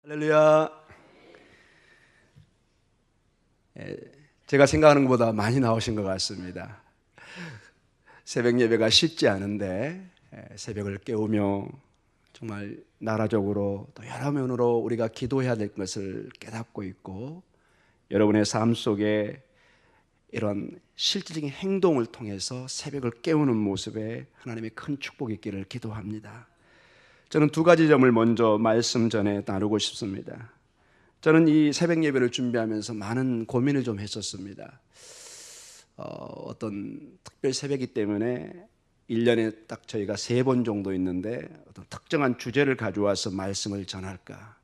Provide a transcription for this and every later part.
할렐루야. 제가 생각하는 것보다 많이 나오신 것 같습니다. 새벽 예배가 쉽지 않은데 새벽을 깨우며 정말 나라적으로 또 여러 면으로 우리가 기도해야 될 것을 깨닫고 있고, 여러분의 삶 속에 이런 실질적인 행동을 통해서 새벽을 깨우는 모습에 하나님의 큰 축복이 있기를 기도합니다. 저는 두 가지 점을 먼저 말씀 전에 나누고 싶습니다. 저는 이 새벽 예배를 준비하면서 많은 고민을 좀 했었습니다. 어떤 특별 새벽이기 때문에 1년에 딱 저희가 3번 정도 있는데 어떤 특정한 주제를 가져와서 말씀을 전할까.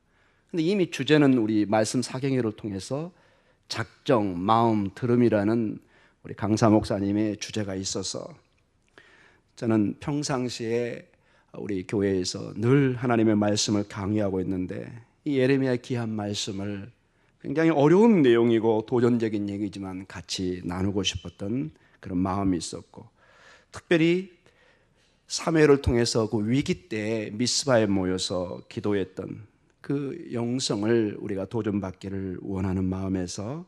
근데 이미 주제는 우리 말씀 사경회를 통해서 작정, 마음, 들음이라는 우리 강사 목사님의 주제가 있어서 저는 평상시에 우리 교회에서 늘 하나님의 말씀을 강의하고 있는데 이 예레미야 귀한 말씀을 굉장히 어려운 내용이고 도전적인 얘기지만 같이 나누고 싶었던 그런 마음이 있었고, 특별히 사무엘을 통해서 그 위기 때 미스바에 모여서 기도했던 그 영성을 우리가 도전받기를 원하는 마음에서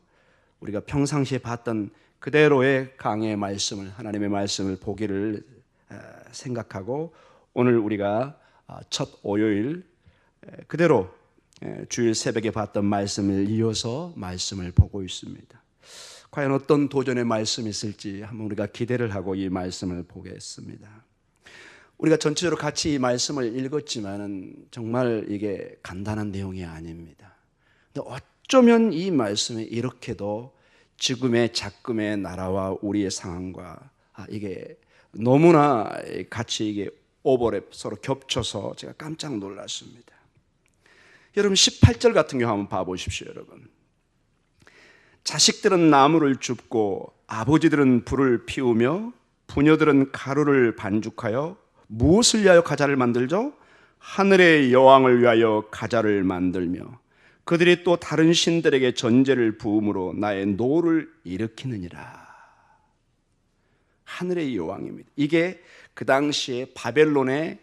우리가 평상시에 봤던 그대로의 강의 말씀을, 하나님의 말씀을 보기를 생각하고 오늘 우리가 첫 월요일 그대로 주일 새벽에 봤던 말씀을 이어서 말씀을 보고 있습니다. 과연 어떤 도전의 말씀이 있을지 한번 우리가 기대를 하고 이 말씀을 보겠습니다. 우리가 전체적으로 같이 이 말씀을 읽었지만은 정말 이게 간단한 내용이 아닙니다. 근데 어쩌면 이 말씀이 이렇게도 지금의 작금의 나라와 우리의 상황과 이게 너무나 같이 이게 오버랩 서로 겹쳐서 제가 깜짝 놀랐습니다. 여러분 18절 같은 경우 한번 봐보십시오. 여러분, 자식들은 나무를 줍고 아버지들은 불을 피우며 부녀들은 가루를 반죽하여 무엇을 위하여 가자를 만들죠? 하늘의 여왕을 위하여 가자를 만들며 그들이 또 다른 신들에게 전제를 부음으로 나의 노를 일으키느니라. 하늘의 여왕입니다. 이게 그 당시에 바벨론의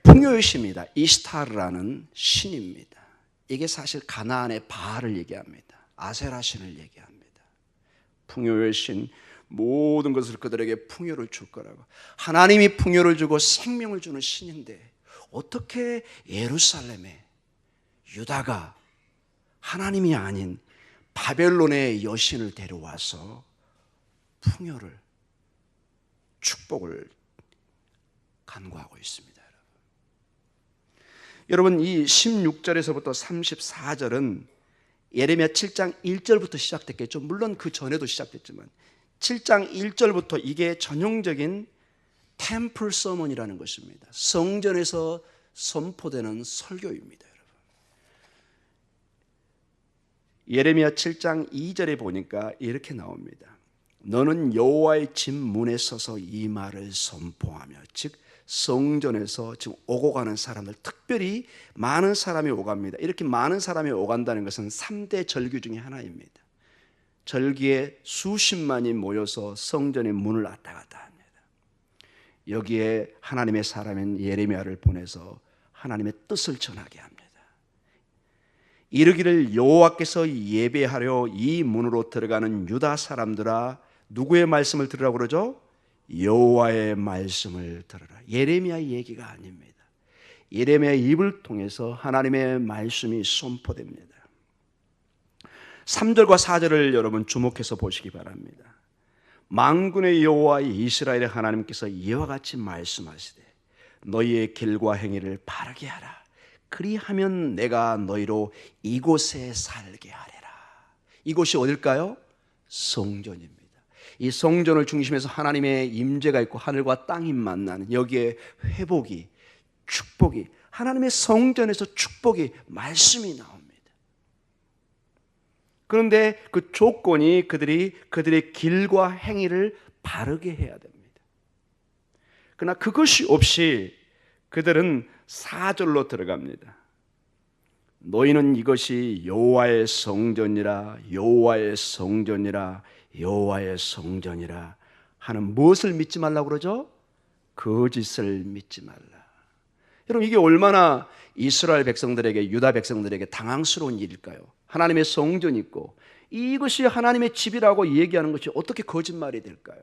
풍요의 신입니다. 이스타르라는 신입니다. 이게 사실 가나안의 바알을 얘기합니다. 아세라 신을 얘기합니다. 풍요의 신, 모든 것을 그들에게 풍요를 줄 거라고. 하나님이 풍요를 주고 생명을 주는 신인데 어떻게 예루살렘에 유다가 하나님이 아닌 바벨론의 여신을 데려와서 풍요를, 축복을 간구하고 있습니다. 여러분, 이 16절에서부터 34절은 예레미야 7장 1절부터 시작됐겠죠. 물론 그 전에도 시작됐지만 7장 1절부터 이게 전형적인 템플 서먼이라는 것입니다. 성전에서 선포되는 설교입니다. 여러분, 예레미야 7장 2절에 보니까 이렇게 나옵니다. 너는 여호와의 집 문에 서서 이 말을 선포하며, 즉 성전에서 지금 오고 가는 사람들, 특별히 많은 사람이 오갑니다. 이렇게 많은 사람이 오간다는 것은 3대 절기 중에 하나입니다. 절기에 수십만이 모여서 성전의 문을 왔다 갔다 합니다. 여기에 하나님의 사람인 예레미야를 보내서 하나님의 뜻을 전하게 합니다. 이르기를 여호와께서 예배하려 이 문으로 들어가는 유다 사람들아, 누구의 말씀을 들으라고 그러죠? 여호와의 말씀을 들으라. 예레미야의 얘기가 아닙니다. 예레미야의 입을 통해서 하나님의 말씀이 선포됩니다. 3절과 4절을 여러분 주목해서 보시기 바랍니다. 만군의 여호와 이스라엘의 하나님께서 이와 같이 말씀하시되 너희의 길과 행위를 바르게 하라. 그리하면 내가 너희로 이곳에 살게 하리라. 이곳이 어딜까요? 성전입니다. 이 성전을 중심해서 하나님의 임재가 있고 하늘과 땅이 만나는, 여기에 회복이, 축복이, 하나님의 성전에서 축복이, 말씀이 나옵니다. 그런데 그 조건이 그들의 길과 행위를 바르게 해야 됩니다. 그러나 그것이 없이 그들은 4절로 들어갑니다. 너희는 이것이 여호와의 성전이라, 여호와의 성전이라, 여호와의 성전이라 하는 무엇을 믿지 말라고 그러죠? 거짓을 믿지 말라. 여러분, 이게 얼마나 이스라엘 백성들에게, 유다 백성들에게 당황스러운 일일까요? 하나님의 성전이 있고 이것이 하나님의 집이라고 얘기하는 것이 어떻게 거짓말이 될까요?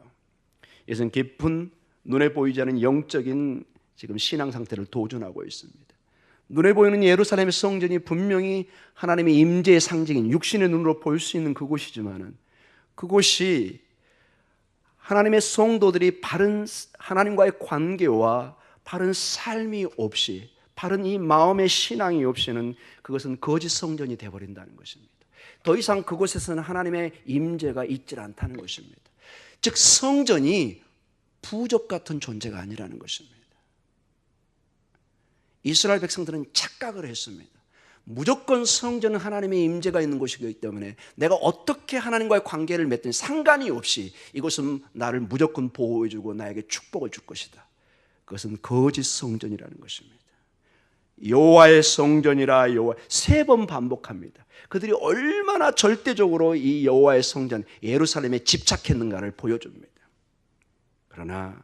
이것은 깊은 눈에 보이지 않는 영적인 지금 신앙 상태를 도전하고 있습니다. 눈에 보이는 예루살렘의 성전이 분명히 하나님의 임재의 상징인 육신의 눈으로 볼 수 있는 그곳이지만은 그곳이 하나님의 성도들이 바른 하나님과의 관계와 바른 삶이 없이, 바른 이 마음의 신앙이 없이는 그것은 거짓 성전이 되어버린다는 것입니다. 더 이상 그곳에서는 하나님의 임재가 있질 않다는 것입니다. 즉 성전이 부적 같은 존재가 아니라는 것입니다. 이스라엘 백성들은 착각을 했습니다. 무조건 성전은 하나님의 임재가 있는 곳이기 때문에 내가 어떻게 하나님과의 관계를 맺든 상관이 없이 이곳은 나를 무조건 보호해주고 나에게 축복을 줄 것이다. 그것은 거짓 성전이라는 것입니다. 여호와의 성전이라 여호와, 3번 반복합니다. 그들이 얼마나 절대적으로 이 여호와의 성전 예루살렘에 집착했는가를 보여줍니다. 그러나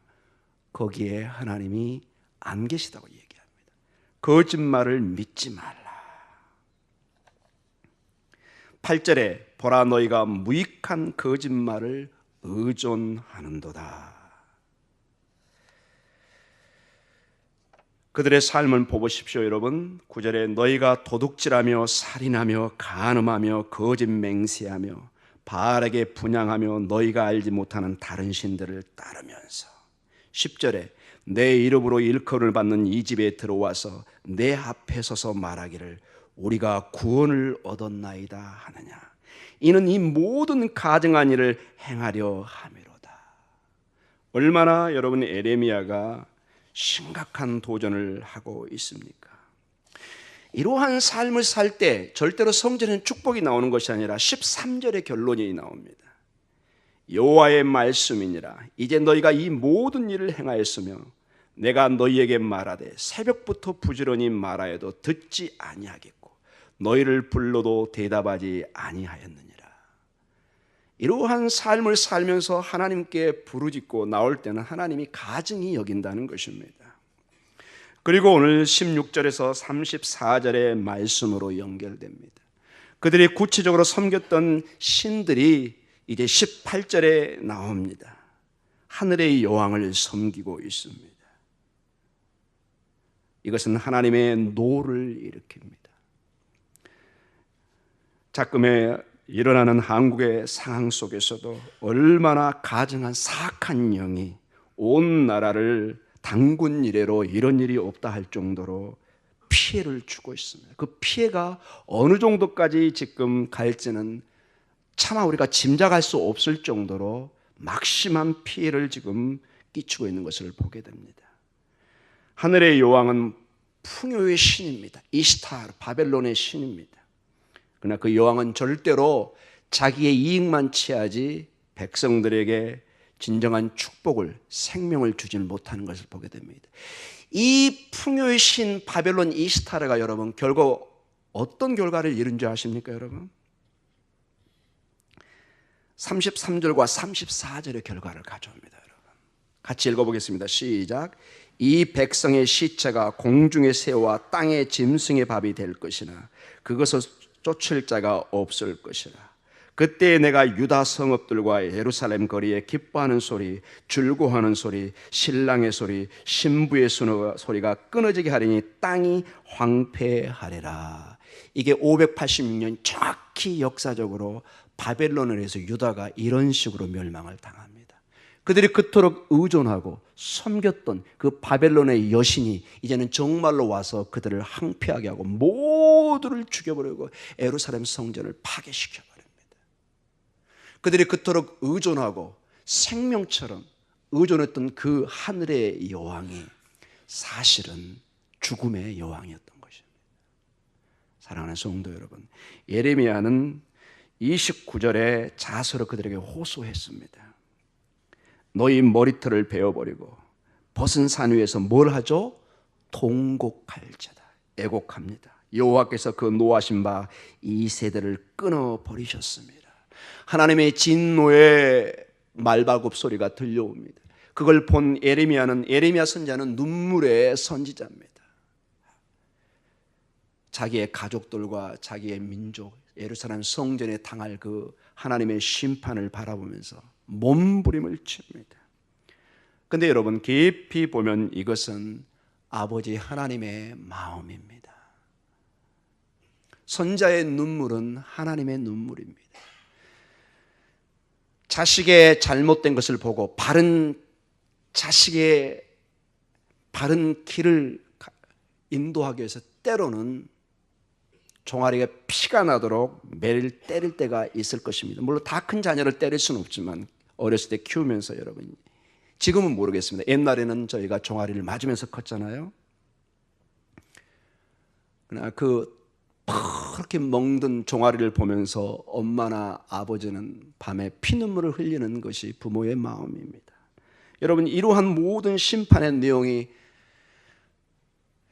거기에 하나님이 안 계시다고 얘기합니다. 거짓말을 믿지 말라. 8절에 보라 너희가 무익한 거짓말을 의존하는도다. 그들의 삶을 보십시오 여러분. 9절에 너희가 도둑질하며 살인하며 간음하며 거짓 맹세하며 바알에게 분향하며 너희가 알지 못하는 다른 신들을 따르면서. 10절에 내 이름으로 일컬을 받는 이 집에 들어와서 내 앞에 서서 말하기를 우리가 구원을 얻었나이다 하느냐. 이는 이 모든 가증한 일을 행하려 함이로다. 얼마나 여러분 에레미야가 심각한 도전을 하고 있습니까? 이러한 삶을 살 때 절대로 성전에는 축복이 나오는 것이 아니라 13절의 결론이 나옵니다. 여호와의 말씀이니라. 이제 너희가 이 모든 일을 행하였으며 내가 너희에게 말하되 새벽부터 부지런히 말하여도 듣지 아니하겠고 너희를 불러도 대답하지 아니하였느니라. 이러한 삶을 살면서 하나님께 부르짖고 나올 때는 하나님이 가증히 여긴다는 것입니다. 그리고 오늘 16절에서 34절의 말씀으로 연결됩니다. 그들이 구체적으로 섬겼던 신들이 이제 18절에 나옵니다. 하늘의 여왕을 섬기고 있습니다. 이것은 하나님의 노를 일으킵니다. 자금에 일어나는 한국의 상황 속에서도 얼마나 가증한 사악한 영이 온 나라를 단군 이래로 이런 일이 없다 할 정도로 피해를 주고 있습니다. 그 피해가 어느 정도까지 지금 갈지는 차마 우리가 짐작할 수 없을 정도로 막심한 피해를 지금 끼치고 있는 것을 보게 됩니다. 하늘의 여왕은 풍요의 신입니다. 이스타르, 바벨론의 신입니다. 그러나 그 여왕은 절대로 자기의 이익만 취하지 백성들에게 진정한 축복을, 생명을 주지는 못하는 것을 보게 됩니다. 이 풍요의 신 바벨론 이스타르가 여러분 결국 어떤 결과를 이룬 줄 아십니까 여러분? 33절과 34절의 결과를 가져옵니다. 여러분 같이 읽어보겠습니다. 시작. 이 백성의 시체가 공중의 새와 땅의 짐승의 밥이 될 것이나 그것을 쫓을 자가 없을 것이라. 그때 내가 유다 성읍들과 예루살렘 거리에 기뻐하는 소리, 즐거워하는 소리, 신랑의 소리, 신부의 소리가 끊어지게 하리니 땅이 황폐하리라. 이게 586년 정확히 역사적으로 바벨론을 해서 유다가 이런 식으로 멸망을 당합니다. 그들이 그토록 의존하고 섬겼던 그 바벨론의 여신이 이제는 정말로 와서 그들을 항폐하게 하고 모두를 죽여버리고 예루살렘 성전을 파괴시켜버립니다. 그들이 그토록 의존하고 생명처럼 의존했던 그 하늘의 여왕이 사실은 죽음의 여왕이었던 것입니다. 사랑하는 성도 여러분, 예레미야는 29절에 자서로 그들에게 호소했습니다. 너희 머리털을 베어버리고 벗은 산 위에서 뭘 하죠? 통곡할지다. 애곡합니다. 여호와께서 그 노하신 바 이 세대를 끊어버리셨습니다. 하나님의 진노의 말발굽 소리가 들려옵니다. 그걸 본 예레미야 선지자는 눈물의 선지자입니다. 자기의 가족들과 자기의 민족, 예루살렘 성전에 당할 그 하나님의 심판을 바라보면서 몸부림을 칩니다. 그런데 여러분 깊이 보면 이것은 아버지 하나님의 마음입니다. 손자의 눈물은 하나님의 눈물입니다. 자식의 잘못된 것을 보고 자식의 바른 길을 인도하기 위해서 때로는 종아리가 피가 나도록 매일 때릴 때가 있을 것입니다. 물론 다 큰 자녀를 때릴 수는 없지만 어렸을 때 키우면서 여러분, 지금은 모르겠습니다. 옛날에는 저희가 종아리를 맞으면서 컸잖아요. 그러나 그렇게 멍든 종아리를 보면서 엄마나 아버지는 밤에 피눈물을 흘리는 것이 부모의 마음입니다. 여러분, 이러한 모든 심판의 내용이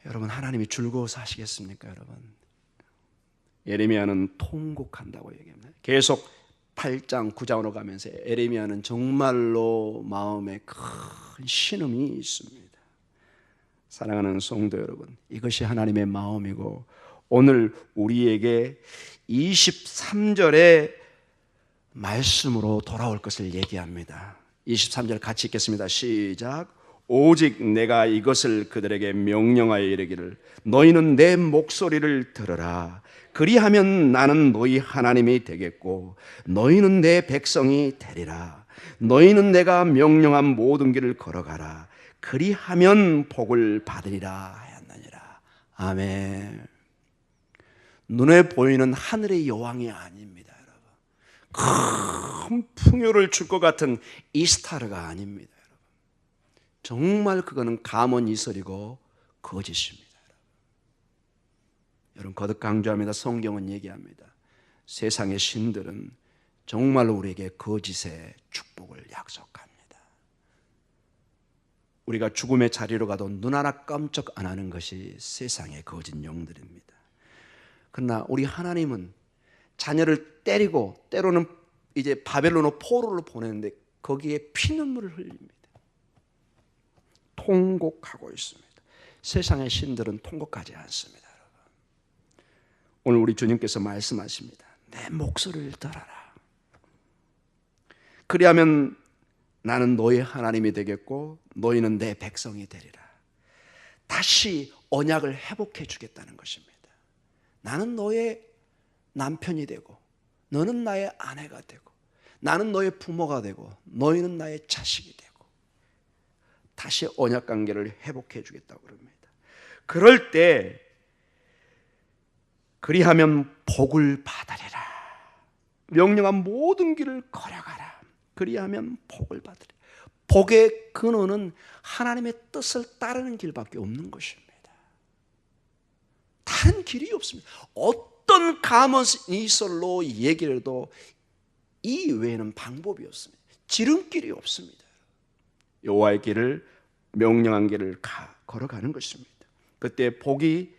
여러분 하나님이 즐거워서 하시겠습니까? 여러분, 예레미야는 통곡한다고 얘기합니다. 계속 8장 9장으로 가면서 예레미야는 정말로 마음에 큰 신음이 있습니다. 사랑하는 성도 여러분, 이것이 하나님의 마음이고 오늘 우리에게 23절의 말씀으로 돌아올 것을 얘기합니다. 23절 같이 읽겠습니다. 시작. 오직 내가 이것을 그들에게 명령하여 이르기를 너희는 내 목소리를 들으라. 그리하면 나는 너희 하나님이 되겠고 너희는 내 백성이 되리라. 너희는 내가 명령한 모든 길을 걸어가라. 그리하면 복을 받으리라 하였느니라. 아멘. 눈에 보이는 하늘의 여왕이 아닙니다, 여러분. 큰 풍요를 줄 것 같은 이스타르가 아닙니다, 여러분. 정말 그거는 가문이설이고 거짓입니다. 여러분, 거듭 강조합니다. 성경은 얘기합니다. 세상의 신들은 정말 우리에게 거짓의 축복을 약속합니다. 우리가 죽음의 자리로 가도 눈 하나 깜짝 안 하는 것이 세상의 거짓 영들입니다. 그러나 우리 하나님은 자녀를 때리고 때로는 이제 바벨론으로 포로를 보내는데 거기에 피눈물을 흘립니다. 통곡하고 있습니다. 세상의 신들은 통곡하지 않습니다. 여러분. 오늘 우리 주님께서 말씀하십니다. 내 목소리를 들어라. 그리하면 나는 너희 하나님이 되겠고 너희는 내 백성이 되리라. 다시 언약을 회복해 주겠다는 것입니다. 나는 너의 남편이 되고 너는 나의 아내가 되고 나는 너의 부모가 되고 너희는 나의 자식이 되고 다시 언약 관계를 회복해 주겠다고 그럽니다. 그럴 때 그리하면 복을 받으리라. 명령한 모든 길을 걸어가라. 그리하면 복을 받으리라. 복의 근원은 하나님의 뜻을 따르는 길밖에 없는 것입니다. 다른 길이 없습니다. 어떤 가문이설로 얘기를 해도 이 외에는 방법이 없습니다. 지름길이 없습니다. 여호와의 길을 명령한 길을 걸어가는 것입니다. 그때 복이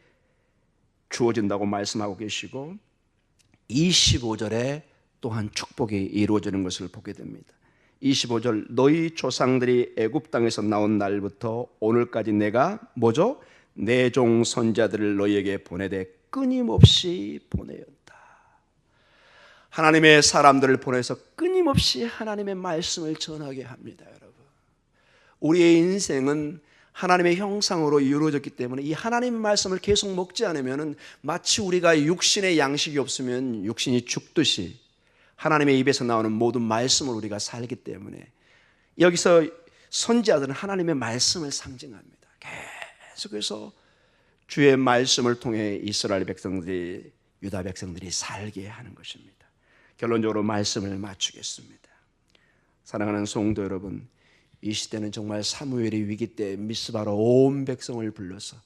주어진다고 말씀하고 계시고 25절에 또한 축복이 이루어지는 것을 보게 됩니다. 25절 너희 조상들이 애굽 땅에서 나온 날부터 오늘까지 내가 뭐죠? 내 종 선자들을 너희에게 보내되 끊임없이 보내었다. 하나님의 사람들을 보내서 끊임없이 하나님의 말씀을 전하게 합니다. 여러분, 우리의 인생은 하나님의 형상으로 이루어졌기 때문에 이 하나님의 말씀을 계속 먹지 않으면 마치 우리가 육신의 양식이 없으면 육신이 죽듯이 하나님의 입에서 나오는 모든 말씀을 우리가 살기 때문에 여기서 선지자들은 하나님의 말씀을 상징합니다. 계속해서 주의 말씀을 통해 이스라엘 백성들이 유다 백성들이 살게 하는 것입니다. 결론적으로 말씀을 마치겠습니다. 사랑하는 성도 여러분, 이 시대는 정말 사무엘의 위기 때 미스바로 온 백성을 불러서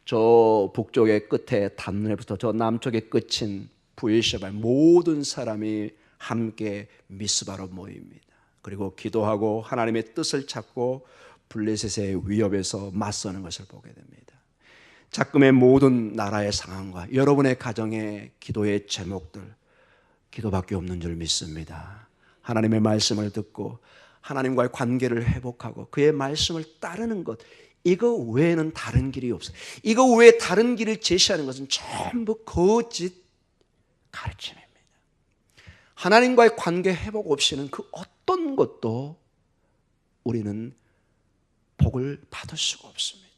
저 북쪽의 끝에 단문에부터 저 남쪽의 끝인 부에시바 모든 사람이 함께 미스바로 모입니다. 그리고 기도하고 하나님의 뜻을 찾고 블레셋의 위협에서 맞서는 것을 보게 됩니다. 작금의 모든 나라의 상황과 여러분의 가정의 기도의 제목들 기도밖에 없는 줄 믿습니다. 하나님의 말씀을 듣고 하나님과의 관계를 회복하고 그의 말씀을 따르는 것, 이거 외에는 다른 길이 없어요. 이거 외에 다른 길을 제시하는 것은 전부 거짓 가르침입니다. 하나님과의 관계 회복 없이는 그 어떤 것도 우리는 복을 받을 수가 없습니다.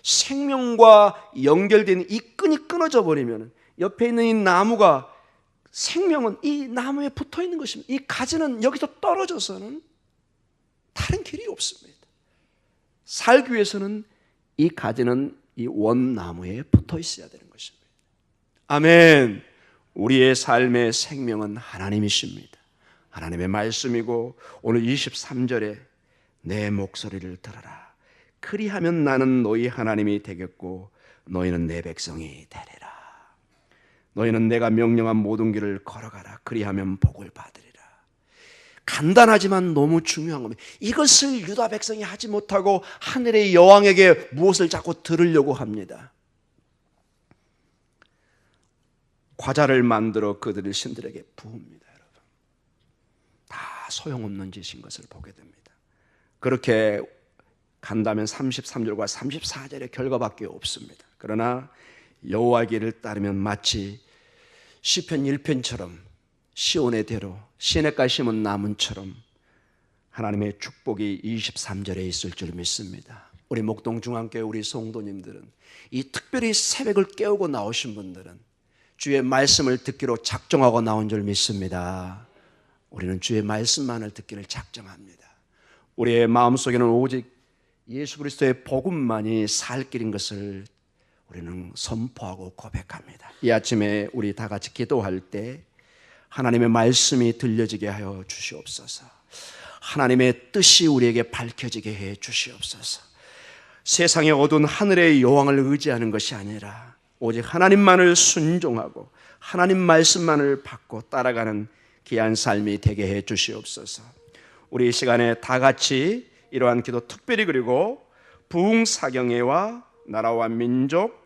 생명과 연결된 이 끈이 끊어져 버리면 옆에 있는 이 나무가 생명은 이 나무에 붙어 있는 것입니다. 이 가지는 여기서 떨어져서는 다른 길이 없습니다. 살기 위해서는 이 가지는 이 원나무에 붙어 있어야 되는 것입니다. 아멘. 우리의 삶의 생명은 하나님이십니다. 하나님의 말씀이고 오늘 23절에 내 목소리를 들어라. 그리하면 나는 너희 하나님이 되겠고 너희는 내 백성이 되리라. 너희는 내가 명령한 모든 길을 걸어가라. 그리하면 복을 받으리라. 간단하지만 너무 중요한 겁니다. 이것을 유다 백성이 하지 못하고 하늘의 여왕에게 무엇을 자꾸 들으려고 합니다. 과자를 만들어 그들의 신들에게 부읍니다. 여러분, 다 소용없는 짓인 것을 보게 됩니다. 그렇게 간다면 33절과 34절의 결과밖에 없습니다. 그러나 여호와의 길을 따르면 마치 시편 1편처럼 시온의 대로 시냇가에 심은 나무처럼 하나님의 축복이 23절에 있을 줄 믿습니다. 우리 목동중앙교회 우리 성도님들은 이 특별히 새벽을 깨우고 나오신 분들은 주의 말씀을 듣기로 작정하고 나온 줄 믿습니다. 우리는 주의 말씀만을 듣기를 작정합니다. 우리의 마음속에는 오직 예수 그리스도의 복음만이 살 길인 것을 우리는 선포하고 고백합니다. 이 아침에 우리 다 같이 기도할 때 하나님의 말씀이 들려지게 하여 주시옵소서. 하나님의 뜻이 우리에게 밝혀지게 해 주시옵소서. 세상의 어두운 하늘의 여왕을 의지하는 것이 아니라 오직 하나님만을 순종하고 하나님 말씀만을 받고 따라가는 귀한 삶이 되게 해 주시옵소서. 우리 이 시간에 다 같이 이러한 기도 특별히 그리고 부흥사경회와 나라와 민족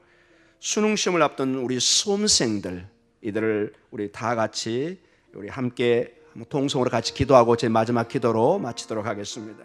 수능시험을 앞둔 우리 수험생들 이들을 우리 다 같이 우리 함께 동성으로 같이 기도하고 제 마지막 기도로 마치도록 하겠습니다.